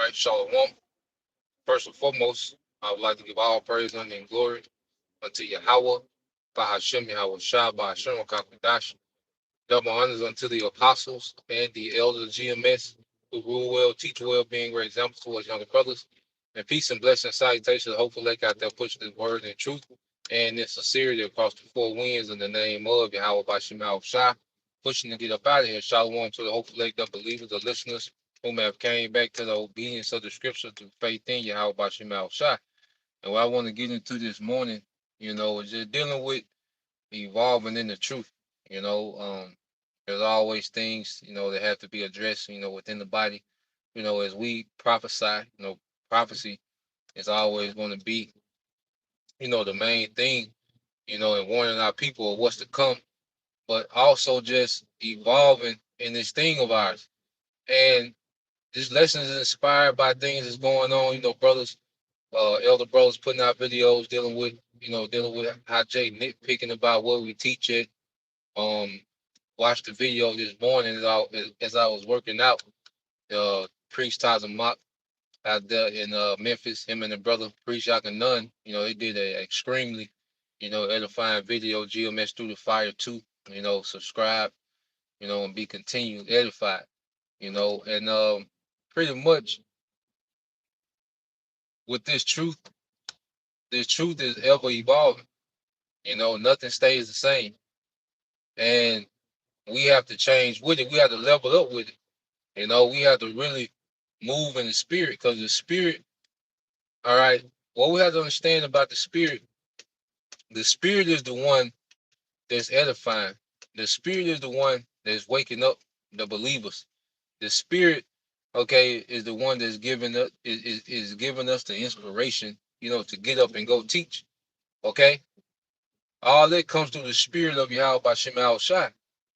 right, Shalom. First and foremost, I would like to give all praise, honor, and glory unto Yahweh, Bahashem Yahweh Shah, Bahashem Kakadash. Double honors unto the apostles and the elders of GMS who rule well, teach well, being great examples to us younger brothers. And peace and blessing, salutations, hopefully they got there pushing this word and truth and in sincerity across the four winds in the name of Yahweh Bahashem Yahweh Shah. Pushing to get up out of here. Shalom to the hopeful lake, the believers, the listeners whom have came back to the obedience of the scripture through faith in Yahweh Bahashem Yahweh Shah. And what I want to get into this morning, is just dealing with evolving in the truth. There's always things, that have to be addressed, within the body. As we prophesy, prophecy is always going to be, the main thing, and warning our people of what's to come, but also just evolving in this thing of ours. And this lesson is inspired by things that's going on, brothers, elder brothers putting out videos dealing with how Jay nitpicking about what we teach it. Watched the video this morning as I was working out. Priest Tazamak out there in Memphis, him and the brother Priest Yakanun, they did a extremely, edifying video. GMS through the fire too. Subscribe, and be continued edified. And pretty much with this truth is ever evolving. Nothing stays the same, and we have to change with it. We have to level up with it. We have to really move in the spirit, because the spirit, all right, what we have to understand about the spirit is the one that's edifying. The spirit is the one that's waking up the believers. The spirit, okay, is the one that's giving us is giving us the inspiration, to get up and go teach. Okay. All that comes through the spirit of Yahweh Bashem Al Shai.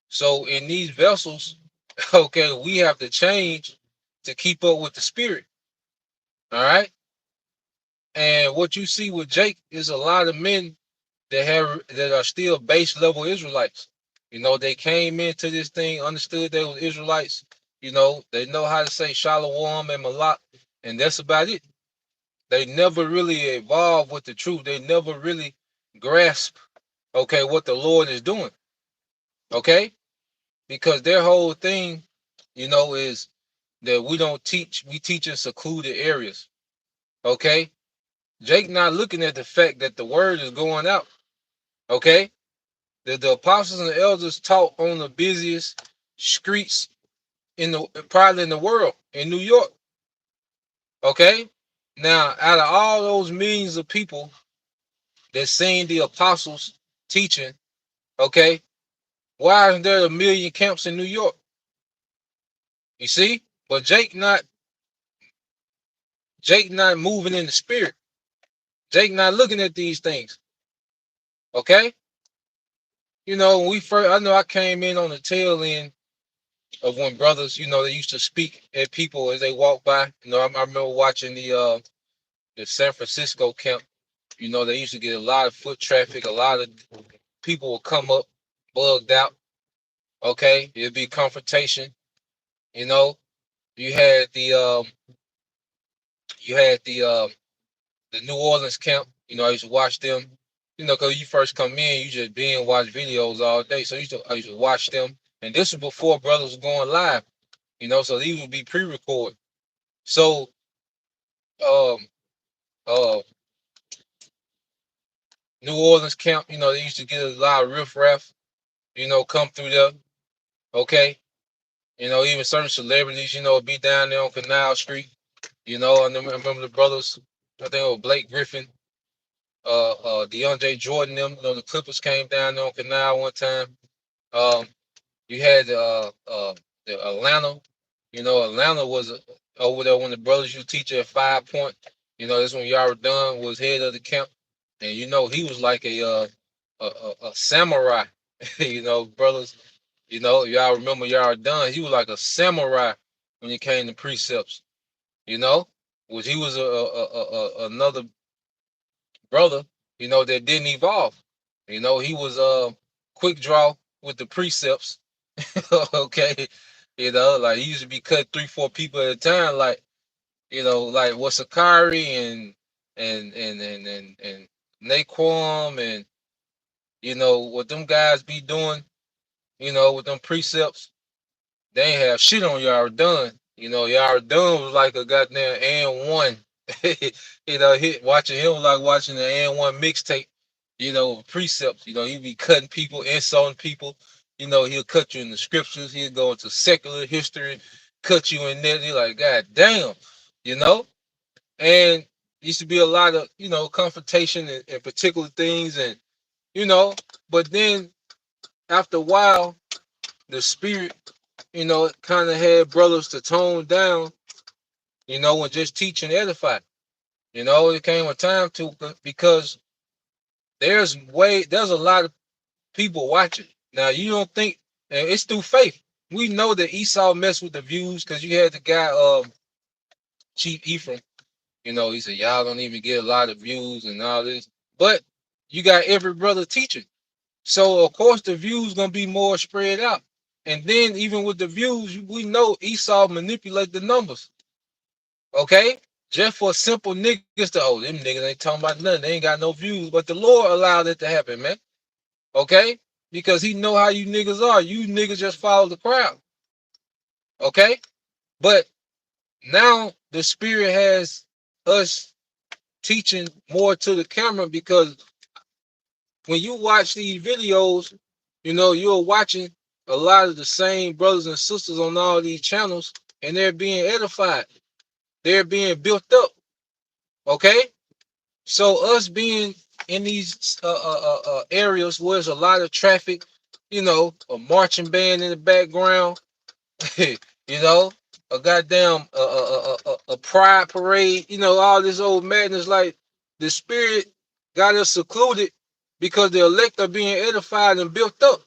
So in these vessels, okay, we have to change to keep up with the spirit. All right. And what you see with Jake is a lot of men that are still base level Israelites. They came into this thing, understood they were Israelites. They know how to say Shalom and Malak, and that's about it. They never really evolved with the truth. They never really grasp, okay, what the Lord is doing. Okay? Because their whole thing, is that we don't teach, we teach in secluded areas. Okay? Jake not looking at the fact that the word is going out. Okay? That the apostles and the elders taught on the busiest streets probably in the world, in New York. Okay? Now, out of all those millions of people that seen the apostles teaching, okay, why isn't there a million camps in New York? You see? But Jake not moving in the spirit. Jake not looking at these things. Okay? I know I came in on the tail end of when brothers, they used to speak at people as they walk by. I remember watching the San Francisco camp. They used to get a lot of foot traffic. A lot of people would come up bugged out. Okay, it'd be confrontation. You had the New Orleans camp. I used to watch them. Because you first come in, you just binge watch videos all day. So I used to watch them, and this was before brothers were going live. So these would be pre-recorded. So, um, uh, New Orleans camp, they used to get a lot of riffraff, come through there. Okay. Even certain celebrities, be down there on Canal Street. I remember the brothers, I think it was Blake Griffin, DeAndre Jordan, them, the Clippers came down there on Canal one time. You had the Atlanta, Atlanta was over there when the brothers used to teach at 5 Point. That's when Yara Dunn was head of the camp. And he was like a samurai, brothers. Y'all remember Yara Dunn? He was like a samurai when it came to precepts. Which he was another brother, that didn't evolve. He was quick draw with the precepts. Okay. Like he used to be cut 3-4 people at a time. Like, like what Sakari and Naquam and what them guys be doing, with them precepts. They ain't have shit on Yara Dunn. Yara Dunn was like a goddamn and one. Watching him was like watching the and one mixtape. Precepts. He be cutting people, insulting people. He'll cut you in the scriptures. He'll go into secular history, cut you in there. You're like, God damn, you know. And used to be a lot of confrontation and particular things, and you know. But then after a while, the spirit it kind of had brothers to tone down, and just teach and edify. It came a time to because there's a lot of people watching. Now you don't think, and it's through faith. We know that Esau messed with the views because you had the guy, Chief Ephraim. He said y'all don't even get a lot of views and all this, but you got every brother teaching. So of course the views gonna be more spread out. And then even with the views, we know Esau manipulate the numbers. Okay? Just for simple niggas to them niggas ain't talking about nothing. They ain't got no views. But the Lord allowed it to happen, man. Okay? Because he know how you niggas are. You niggas just follow the crowd. Okay? But now the spirit has us teaching more to the camera because when you watch these videos, you're watching a lot of the same brothers and sisters on all these channels, and they're being edified. They're being built up. Okay? So us being in these areas where there's a lot of traffic, a marching band in the background, you know, a goddamn a pride parade, all this old madness. Like the spirit got us secluded because the elect are being edified and built up.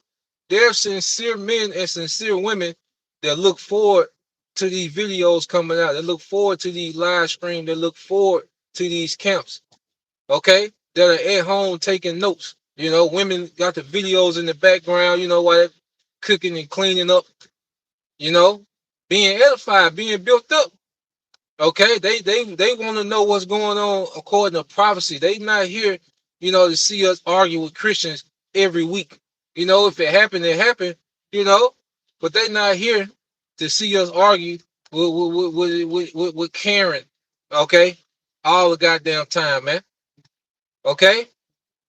There are sincere men and sincere women that look forward to these videos coming out. They look forward to these live streams. They look forward to these camps. Okay, that are at home taking notes. Women got the videos in the background. While they're cooking and cleaning up. Being edified, being built up. Okay, they want to know what's going on according to prophecy. They not here, to see us argue with Christians every week. If it happened, it happened. But they not here to see us argue with Karen. Okay, all the goddamn time, man. Okay,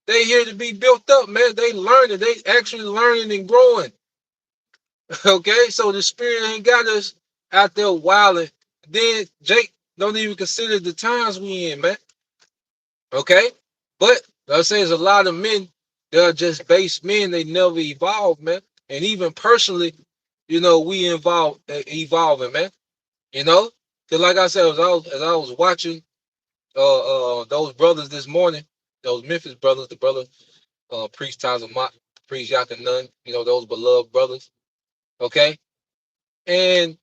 they here to be built up, man. They learning, they actually learning and growing. Okay, so the spirit ain't got us out there wilding. Then Jake don't even consider the times we in, man. Okay, but I say there's a lot of men that are just base men. They never evolve, man. And even personally, we evolving, man. Cause like I said, as I was watching those brothers this morning, those Memphis brothers, the brother Priest Tazamat, Priest Yakanan, those beloved brothers. Okay, and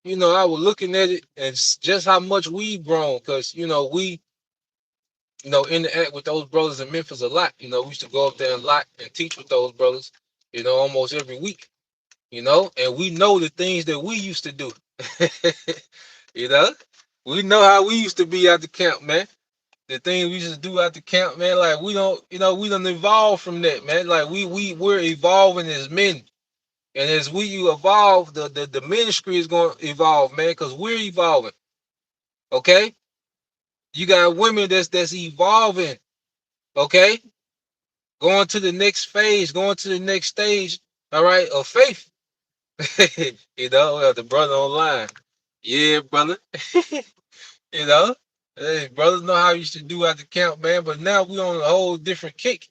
I was looking at it and just how much we've grown because, we, interact with those brothers in Memphis a lot. We used to go up there a lot and teach with those brothers, almost every week, and we know the things that we used to do. you know, we know how we used to be at the camp, man. The things we used to do at the camp, man, like we don't, we don't evolve from that, man. Like we're evolving as men. And as we evolve, the ministry is going to evolve, man, because we're evolving. Okay? You got women that's evolving, okay? Going to the next phase, going to the next stage, all right, of faith. The brother online. Yeah, brother. you know, hey, brothers know how you used to do at the camp, man, but now we on a whole different kick.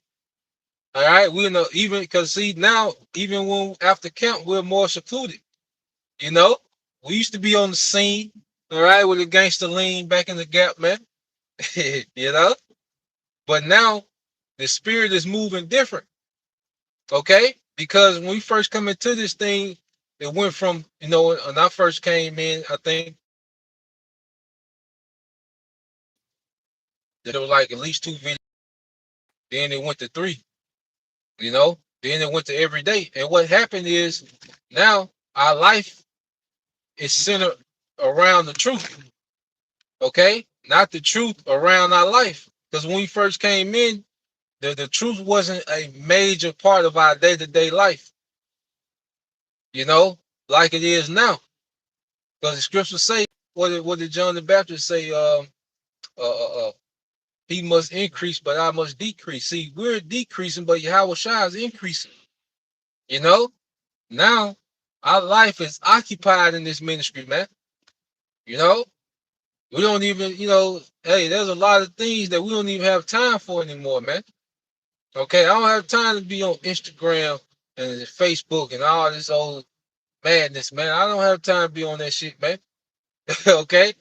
All right, we know even because see now, even when after camp, we're more secluded. We used to be on the scene, all right, with the gangster lean back in the gap, man. you know, but now the spirit is moving different, okay? Because when we first come into this thing, it went from, when I first came in, I think there was like at least 2 videos, then it went to 3, then it went to every day. And what happened is now our life is centered around the truth. Okay, not the truth around our life. Because when we first came in, the truth wasn't a major part of our day-to-day life, you know, like it is now. Because the scriptures say, what did John the Baptist say? He must increase, but I must decrease. See, we're decreasing, but Yahweh Shai is increasing. You know, now our life is occupied in this ministry, man. You know, we don't even, hey, there's a lot of things that we don't even have time for anymore, man. Okay, I don't have time to be on Instagram and Facebook and all this old madness, man. I don't have time to be on that shit, man. Okay,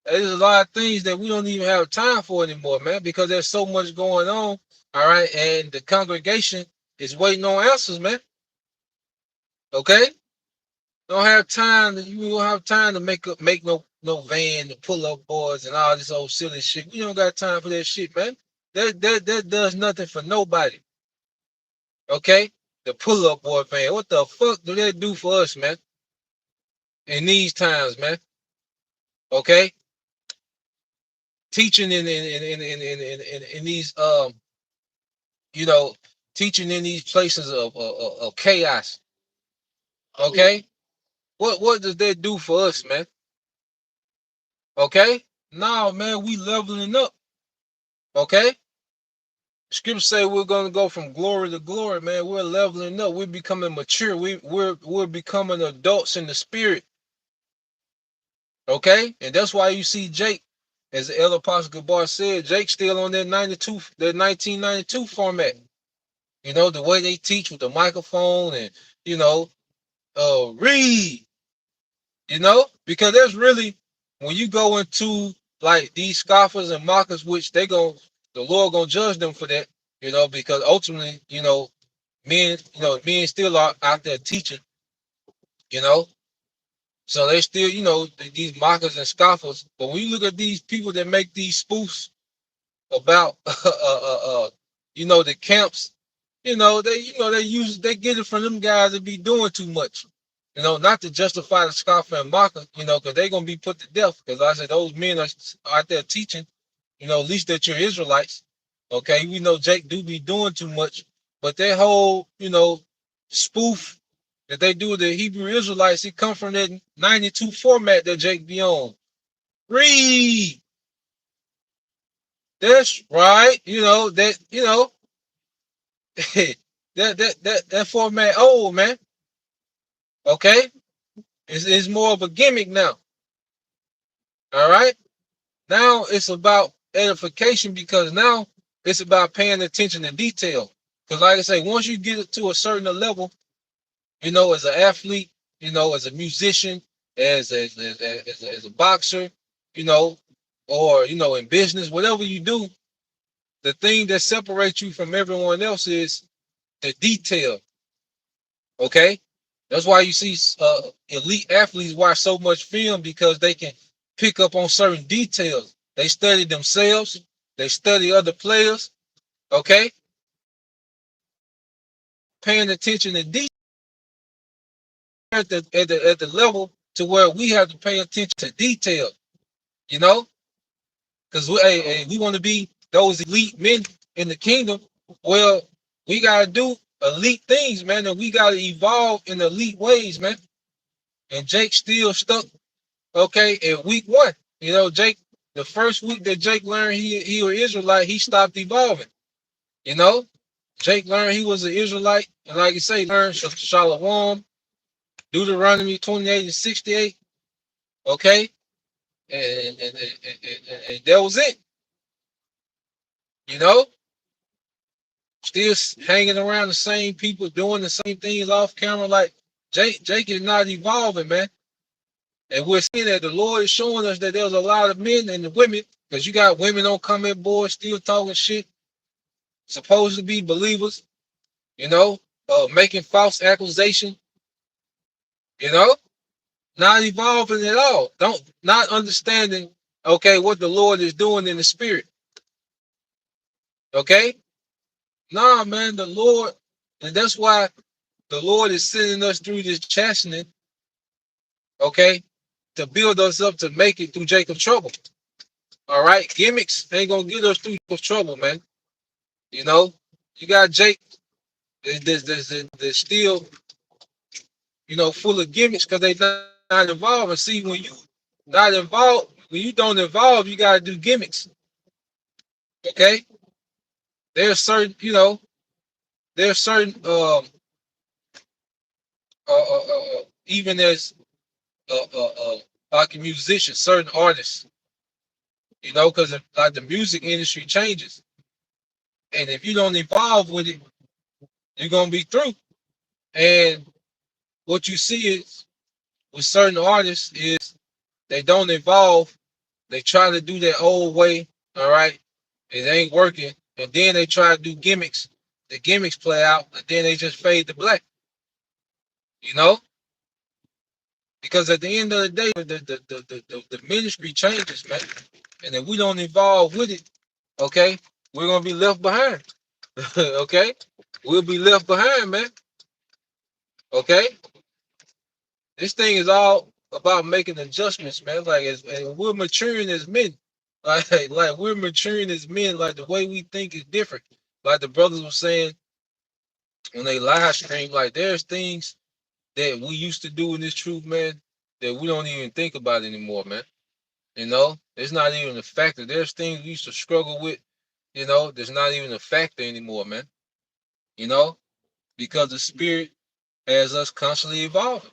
there's a lot of things that we don't even have time for anymore, man, because there's so much going on. All right, and the congregation is waiting on answers, man. Okay, don't have time. You don't have time to make no van to pull up boards and all this old silly shit. We don't got time for that shit, man. That does nothing for nobody. Okay, the pull up board van. What the fuck do that do for us, man? In these times, man. Okay, teaching in these you know, teaching in these places of chaos. Okay, what does that do for us, man? Okay, no, man, we leveling up. Okay, scriptures say we're gonna go from glory to glory, man. We're leveling up. We're becoming mature. We're becoming adults in the spirit. Okay, and that's why you see Jake, as the elder Apostle Gabar said, Jake's still on that 1992 format. You know, the way they teach with the microphone and, you know, read, because there's really, when you go into like these scoffers and mockers, which the Lord gonna judge them for that, because ultimately, men still are out there teaching, you know, so they still, these mockers and scoffers. But when you look at these people that make these spoofs about, the camps, they get it from them guys that be doing too much. Not to justify the scoffer and mocker, because they're gonna be put to death. Because I said those men are out there teaching, at least that you're Israelites. Okay, we know Jake do be doing too much, but that whole, spoof that they do with the Hebrew Israelites, it come from that 92 format that Jake be on. Read. That's right. That format old, man. Okay? It's more of a gimmick now. All right? Now it's about edification, because now it's about paying attention to detail. Because like I say, once you get it to a certain level, as an athlete, as a musician, as a boxer, or in business, whatever you do, the thing that separates you from everyone else is the detail. Okay, that's why you see elite athletes watch so much film, because they can pick up on certain details. They study themselves. They study other players. Okay, paying attention to detail at the level to where we have to pay attention to detail. You know, because we want to be those elite men in the kingdom. Well, we gotta do elite things, man, and we gotta evolve in elite ways, man. And Jake still stuck, okay, in week one. Jake, the first week that Jake learned he was Israelite, he stopped evolving. You know, Jake learned he was an Israelite, and like you say, learned Shalom, Deuteronomy 28 and 68. Okay, and that was it. You know, still hanging around the same people, doing the same things off camera. Like Jake is not evolving, man. And we're seeing that the Lord is showing us that there's a lot of men and the women, because you got women on comment boards still talking shit, supposed to be believers, making false accusations, you know, not evolving at all. Not understanding, okay, what the Lord is doing in the spirit. Okay? Nah, man, the Lord, and that's why the Lord is sending us through this chastening, okay, to build us up to make it through Jacob's trouble. All right, gimmicks ain't gonna get us through trouble, man. You know, you got Jake. There's still full of gimmicks because they not involved. And see, when you not involved, when you don't involve, you gotta do gimmicks. Okay, there's certain there's certain even as like a musician, certain artists, because like the music industry changes, and if you don't evolve with it, you're gonna be through. And what you see is with certain artists is they don't evolve. They try to do their old way, all right? It ain't working. And then they try to do gimmicks. The gimmicks play out, and then they just fade to black, you know? Because at the end of the day, the ministry changes, man. And if we don't evolve with it, okay, we're gonna be left behind. Okay? We'll be left behind, man. Okay? This thing is all about making adjustments, man. Like and we're maturing as men. Like we're maturing as men. Like the way we think is different. Like the brothers were saying when they live stream, like there's things that we used to do in this truth, man, that we don't even think about anymore, man. It's not even a factor. There's things we used to struggle with, there's not even a factor anymore, man. You know, because the spirit has us constantly evolving.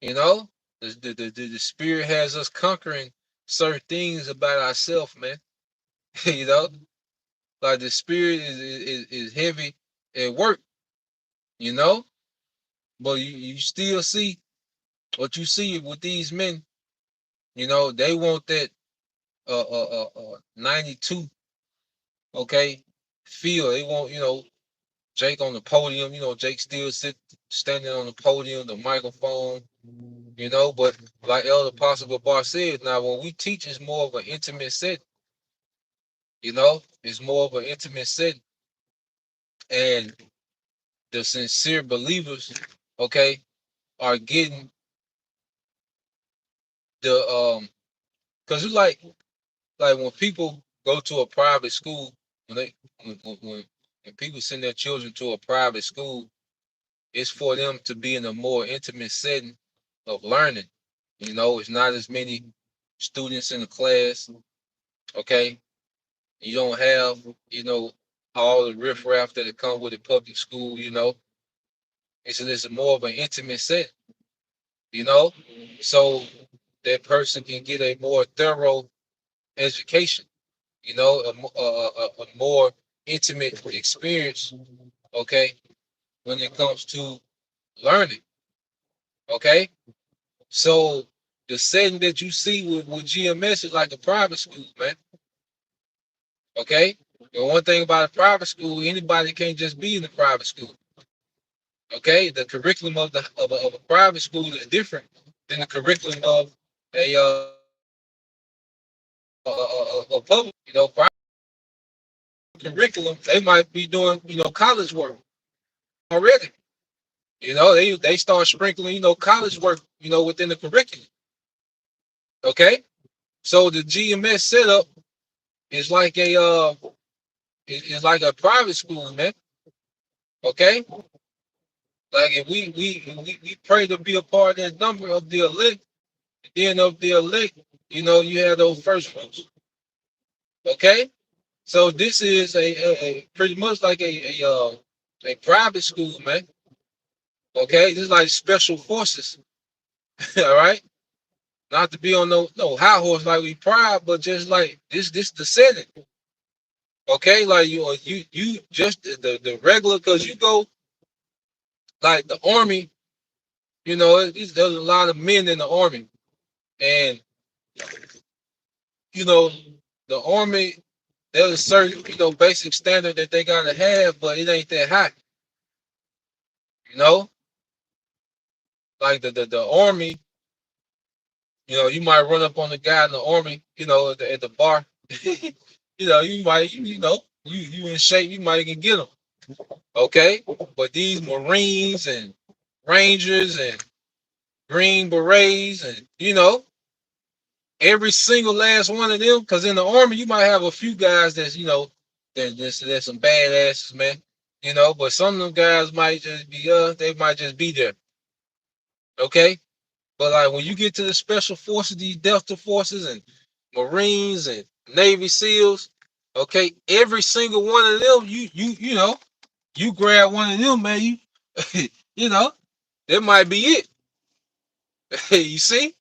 You know, the spirit has us conquering certain things about ourselves, man. you know, like the spirit is heavy at work, you know, but you still see what you see with these men. They want that 92, okay, feel. They want Jake on the podium. Jake still standing on the podium, the microphone. But like Elder Apostle Bar said, now when we teach, it's more of an intimate setting. It's more of an intimate setting, and the sincere believers, okay, are getting the because it's like when people go to a private school, when they when people send their children to a private school, it's for them to be in a more intimate setting of learning. It's not as many students in the class, okay. You don't have, all the riffraff that come with a public school, it's more of an intimate set, you know, so that person can get a more thorough education, a more intimate experience, okay, when it comes to learning, okay. So the setting that you see with GMS is like a private school, man, okay. The one thing about a private school, anybody can't just be in the private school. Okay, the curriculum of a private school is different than the curriculum of a public. Private curriculum, they might be doing college work already. They start sprinkling college work within the curriculum. Okay, so the GMS setup is like it's like a private school, man. Okay, like if we pray to be a part of that number of the elect, then of the elect, you have those first fruits. Okay, so this is a pretty much like a private school, man. Okay, this is like special forces. All right, not to be on no high horse like we pride, but just like this the setting. Okay, like you just the regular, because you go like the army. There's a lot of men in the army, and you know the army, there's a certain basic standard that they gotta have, but it ain't that high. You know, like the army, you might run up on the guy in the army, at the bar. You might, you in shape, you might even get him. Okay, but these Marines and Rangers and Green Berets and Every single last one of them, because in the army you might have a few guys that's there's some badasses, man. But some of them guys might just be they might just be there. Okay? But like when you get to the special forces, these Delta forces and Marines and Navy SEALs, okay, every single one of them, you grab one of them, man, you know, that might be it. You see?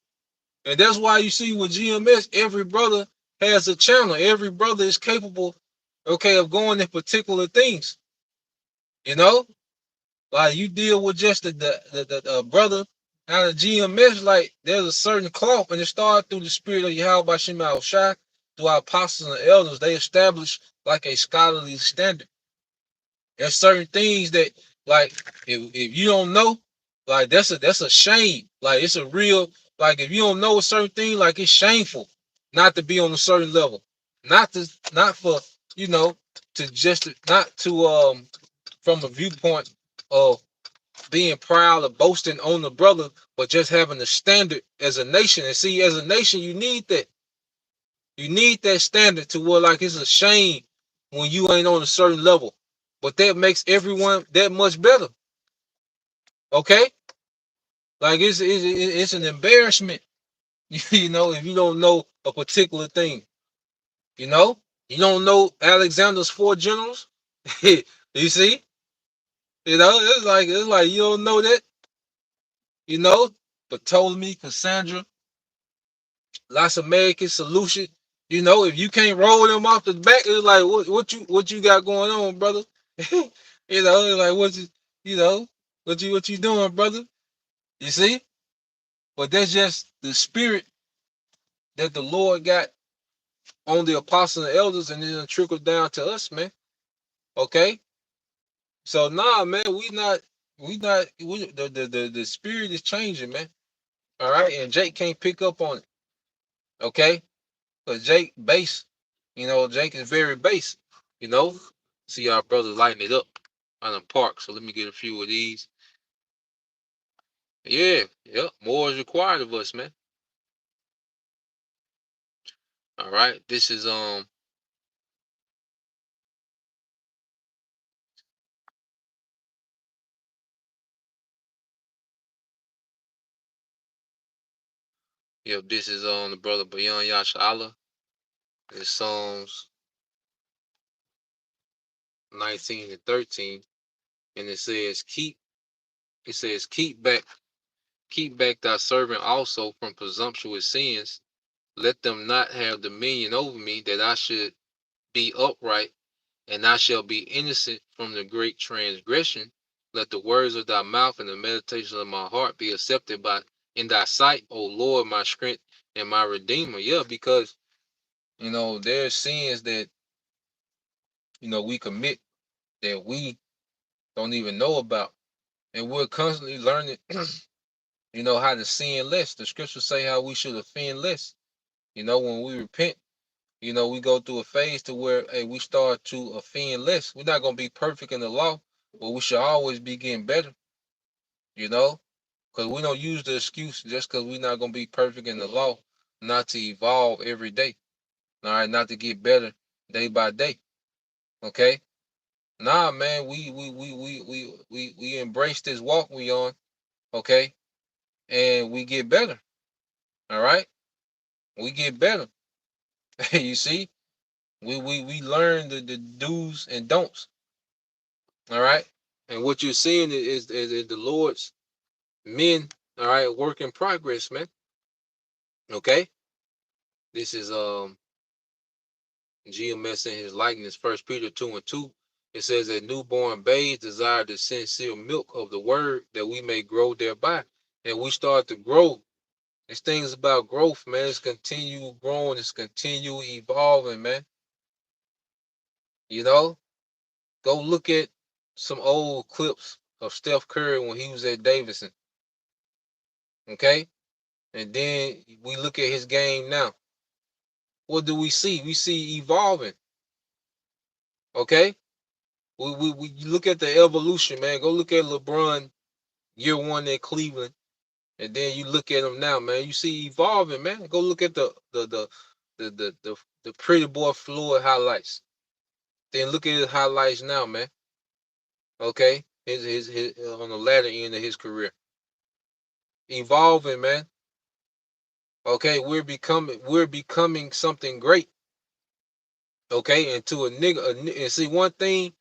And that's why you see with GMS, every brother has a channel. Every brother is capable, okay, of going in particular things. You know, like you deal with just the brother out of GMS, like there's a certain cloth, and it started through the spirit of Yahweh Shem Al Shai, through our apostles and elders. They established like a scholarly standard. There's certain things that, like, if you don't know, like that's a shame. Like it's a real, like if you don't know a certain thing, like it's shameful not to be on a certain level. Not for you know to just not to from a viewpoint of being proud or boasting on the brother, but just having a standard as a nation. And see, as a nation, you need that. You need that standard to where like it's a shame when you ain't on a certain level. But that makes everyone that much better. Okay? Like it's an embarrassment, if you don't know a particular thing. You know? You don't know Alexander's four generals. You see? It's like you don't know that, you know, Ptolemy, Cassandra, lots of American solution. If you can't roll them off the back, it's like what you got going on, brother? It's like you know what you doing, brother? You see? But that's just the spirit that the Lord got on the apostles and elders, and then it trickled down to us, man. Okay? So nah, man, the spirit is changing, man. All right, and Jake can't pick up on it. Okay? But Jake base, Jake is very base, you know. See our brothers lighting it up on the park. So let me get a few of these. Yeah, yep. More is required of us, man. All right. This is yep, this is the brother Bayan Yasha. It's Psalms 19 and 13. And it says, keep back thy servant also from presumptuous sins. Let them not have dominion over me, that I should be upright, and I shall be innocent from the great transgression. Let the words of thy mouth and the meditation of my heart be accepted in thy sight, O Lord, my strength and my redeemer. Yeah, because there's sins that we commit that we don't even know about. And we're constantly learning, how to sin less. The scriptures say how we should offend less. When we repent, we go through a phase to where, hey, we start to offend less. We're not going to be perfect in the law, but we should always be getting better, you know, because we don't use the excuse just because we're not going to be perfect in the law, not to evolve every day, all right, not to get better day by day, okay? Nah, man, we embrace this walk we on, okay, and we get better, all right? We get better. You see, we learn the do's and don'ts. All right. And what you're seeing is the Lord's men, all right, work in progress, man. Okay. This is GMS in his likeness, First Peter 2:2. It says that newborn babes desire the sincere milk of the word, that we may grow thereby. And we start to grow. This thing is about growth, man. It's continue growing, it's continue evolving, man. Go look at some old clips of Steph Curry when he was at Davidson. Okay? And then we look at his game now. What do we see? We see evolving. Okay? We look at the evolution, man. Go look at LeBron year one at Cleveland. And then you look at him now, man. You see evolving, man. Go look at the Pretty Boy Floyd highlights. Then look at his highlights now, man. Okay, his on the latter end of his career, evolving, man. Okay, we're becoming something great. Okay, and to a nigga, and see one thing,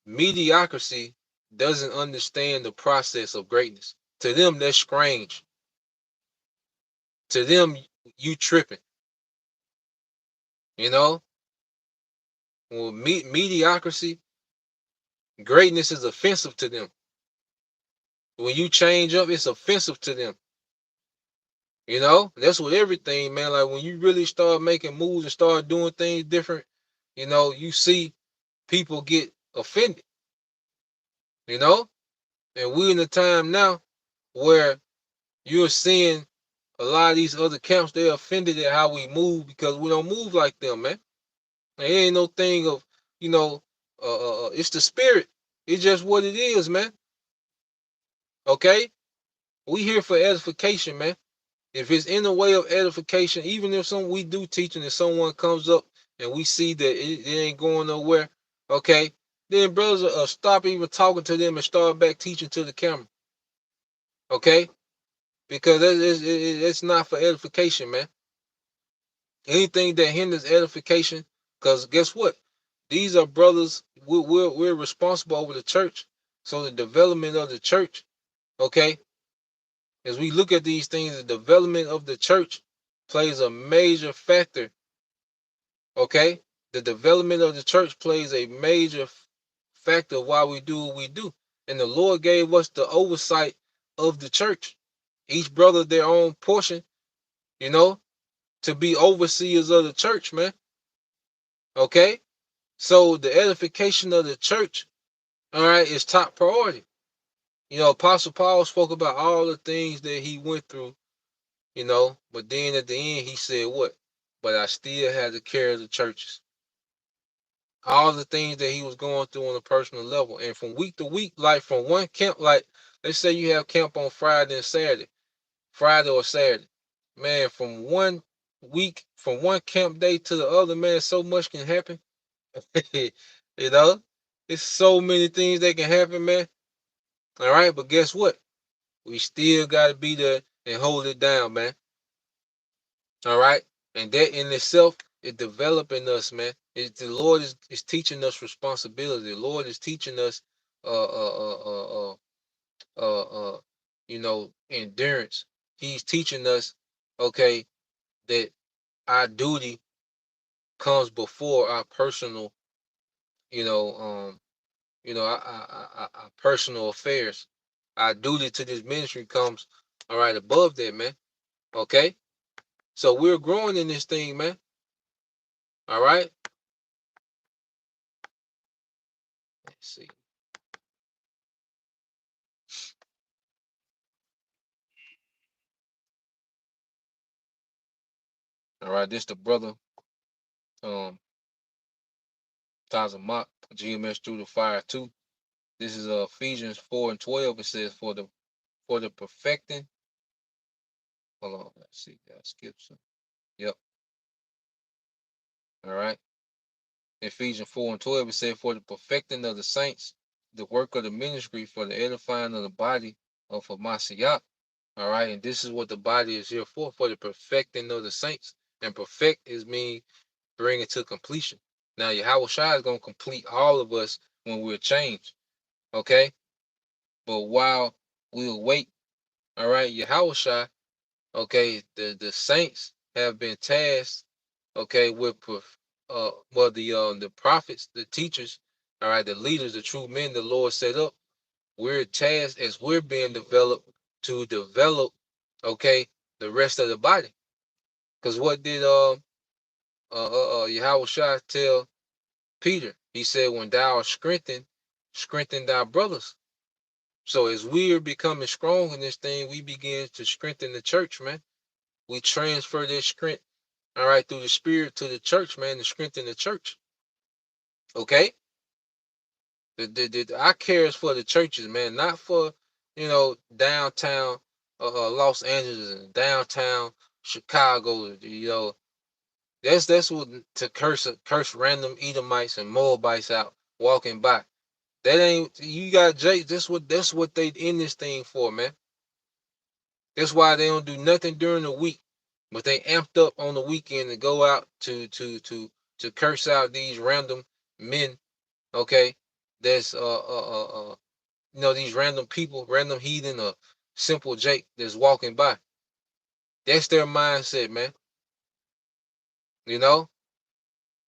mediocrity doesn't understand the process of greatness. To them, that's strange. To them, you tripping. You know, well, mediocrity, greatness is offensive to them. When you change up, it's offensive to them. You know, that's with everything, man. Like when you really start making moves and start doing things different, you see people get offended, you know? And we're in a time now where you're seeing a lot of these other camps, they're offended at how we move because we don't move like them, man. There ain't no thing of, you know, it's the spirit. It's just what it is, man. Okay? We here for edification, man. If it's in the way of edification, even if we do teaching and someone comes up and we see that it ain't going nowhere, okay, then brothers stop even talking to them and start back teaching to the camera, okay? Because it's not for edification, man. Anything that hinders edification, because guess what? These are brothers. We're responsible over the church, so the development of the church, okay. As we look at these things, the development of the church plays a major factor. Okay, the development of the church plays a major factor of why we do what we do, and the Lord gave us the oversight of the church. Each brother their own portion, you know, to be overseers of the church, man. Okay, so the edification of the church, all right, is top priority. Apostle Paul spoke about all the things that he went through, but then at the end he said what? But I still had to carry the churches. All the things that he was going through on a personal level. And from week to week, like from one camp, like let's say you have camp on Friday and Saturday, Friday or Saturday. Man, from one week, from one camp day to the other, man, so much can happen. you know, it's so many things that can happen, man. All right, but guess what? We still got to be there and hold it down, man. All right, and that in itself is developing us, man. The Lord is teaching us responsibility. The Lord is teaching us, uh, uh, uh, uh, endurance. He's teaching us, okay, that our duty comes before our personal, you know, our personal affairs. Our duty to this ministry comes, all right, above that, man. Okay, so we're growing in this thing, man. All right. Let's see. All right, this the brother, Tazamot, GMS through the fire too. This is Ephesians 4:12. It says for the perfecting. Hold on, let's see. I skipped some. Yep. All right. Ephesians 4:12. It says for the perfecting of the saints, the work of the ministry for the edifying of the body of Hamashiach. All right, and this is what the body is here for the perfecting of the saints. And perfect is mean bring it to completion. Now, Yahweh Shai is going to complete all of us when we're changed. Okay? But while we await, all right, Yahweh Shai, okay, the saints have been tasked, okay, with the prophets, the teachers, all right, the leaders, the true men the Lord set up. We're tasked as we're being developed to develop, okay, the rest of the body. Because what did Yahweh Shai tell Peter? He said, when thou art strengthened, strengthen thy brothers. So as we're becoming strong in this thing, we begin to strengthen the church, man. We transfer this strength, all right, through the spirit to the church, man, to strengthen the church. Okay? I care is for the churches, man, not for, downtown, Los Angeles and downtown Chicago. That's what to curse random Edomites and Moabites out walking by. That ain't you got Jake. That's what they in this thing for, man. That's why they don't do nothing during the week, but they amped up on the weekend to go out to curse out these random men. Okay, that's these random people, random heathen or simple Jake that's walking by. That's their mindset, man. You know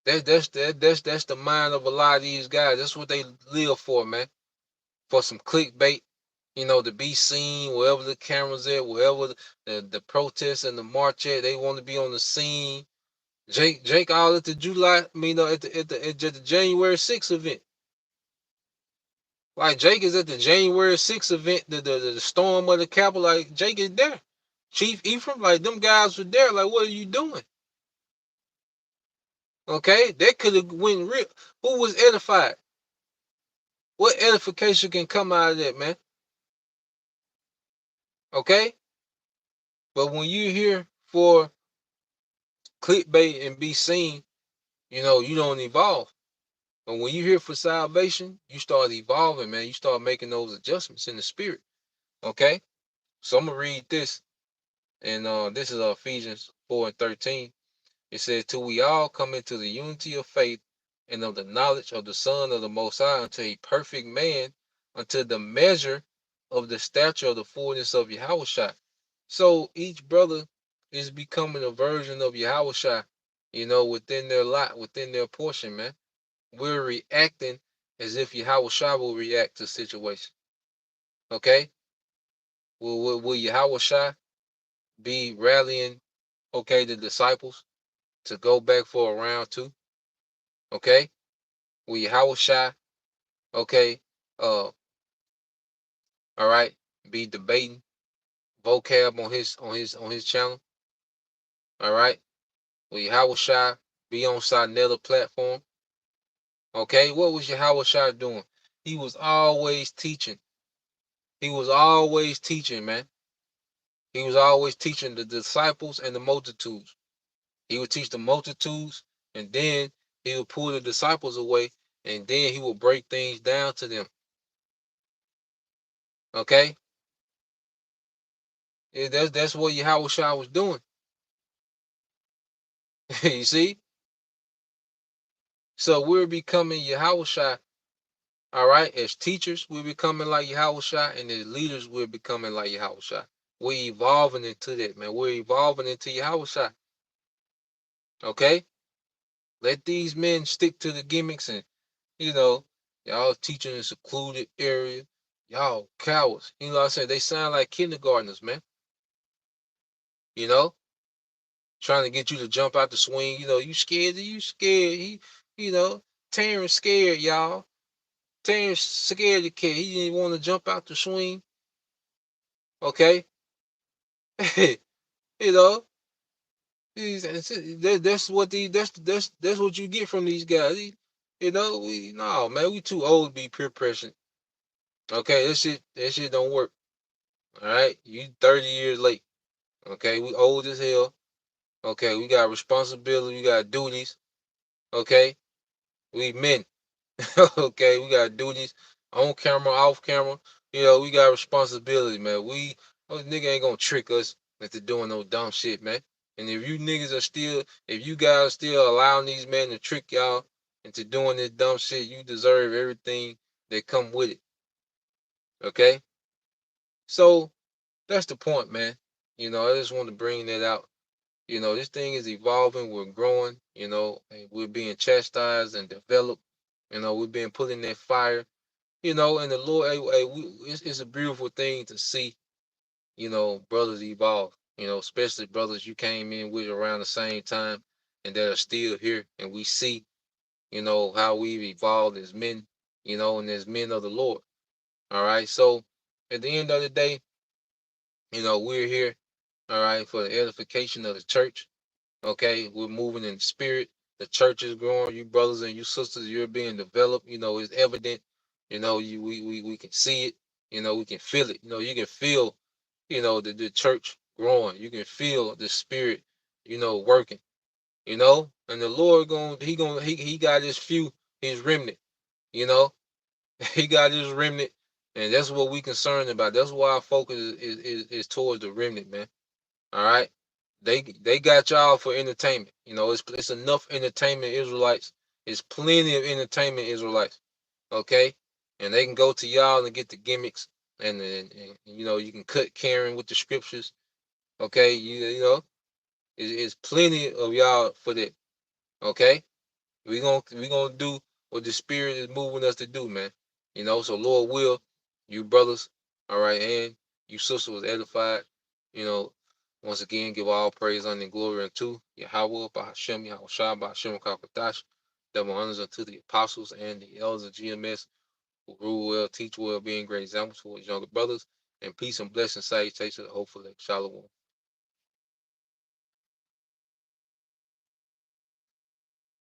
that's the mind of a lot of these guys. That's what they live for, man. For some clickbait, to be seen wherever the cameras at, wherever the protests and the march at. They want to be on the scene. Jake all at the July, at the January 6th event. Like Jake is at the January 6th event, the storm of the Capitol. Like Jake is there. Chief Ephraim, like them guys were there. Like, what are you doing? Okay, that could have went real. Who was edified? What edification can come out of that, man? Okay, but when you're here for clickbait and be seen, you don't evolve. But when you're here for salvation, you start evolving, man. You start making those adjustments in the spirit. Okay, so I'm gonna read this, and this is Ephesians 4:13. It says, "Till we all come into the unity of faith and of the knowledge of the Son of the Most High, unto a perfect man, unto the measure of the stature of the fullness of Yahushua." So each brother is becoming a version of Yahushua, within their lot, within their portion, man. We're reacting as if Yahushua will react to situation. Okay? Will Yahushua be rallying, okay, the disciples to go back for a round two? Okay? Will Yahushua, okay, all right, be debating vocab on his channel? All right? Will Yahushua be on Sinetta platform? Okay, what was Yahushua doing? He was always teaching. He was always teaching, man. He was always teaching the disciples and the multitudes. He would teach the multitudes, and then he would pull the disciples away, and then he would break things down to them. Okay? That's what Yahushua was doing. You see? So we're becoming Yahushua, all right? As teachers, we're becoming like Yahushua, and as leaders, we're becoming like Yahushua. We're evolving into that, man. We're evolving into Yahushua. Okay? Let these men stick to the gimmicks and, you know, y'all teaching in a secluded area. Y'all cowards. You know what I said? They sound like kindergartners, man. You know? Trying to get you to jump out the swing. You scared? You scared? You know, Terrence scared, y'all. Terrence scared the kid. He didn't want to jump out the swing. Okay? you know, that's what that's what you get from these guys. No, man, we too old to be peer pressured. Okay, that shit don't work. All right, you 30 years late. Okay, we old as hell. Okay, we got responsibility, we got duties. Okay, we men. Okay, we got duties on camera, off camera. We got responsibility, man. Those nigga ain't gonna trick us into doing no dumb shit, man. And if you guys are still allowing these men to trick y'all into doing this dumb shit, you deserve everything that come with it. Okay? So that's the point, man. I just want to bring that out. This thing is evolving, we're growing, and we're being chastised and developed. We're being put in that fire. And the Lord, it's a beautiful thing to see, brothers evolve, especially brothers you came in with around the same time and that are still here. And we see, how we've evolved as men, and as men of the Lord. All right. So at the end of the day, we're here, all right, for the edification of the church. Okay. We're moving in the spirit. The church is growing. You brothers and you sisters, you're being developed. It's evident. We can see it. We can feel it. You can feel the church growing. You can feel the spirit, working, and the Lord he got his remnant, you know, he got his remnant, and that's what we concerned about. That's why our focus is towards the remnant, man. All right. They got y'all for entertainment. It's enough entertainment Israelites. It's plenty of entertainment Israelites. Okay, and they can go to y'all and get the gimmicks, and you can cut Karen with the scriptures. Okay, it's plenty of y'all for that. Okay, we gonna do what the Spirit is moving us to do, man. So Lord will, you brothers, all right, and you sisters was edified. You know, once again, give all praise, honor, and glory unto Yahweh, Bahashem, Yahushua, Bahashem, Kakadash. Double honors unto the apostles and the elders of GMS who rule well, teach well, being great examples for his younger brothers, and peace and blessing, salutations, hopefully, shalom.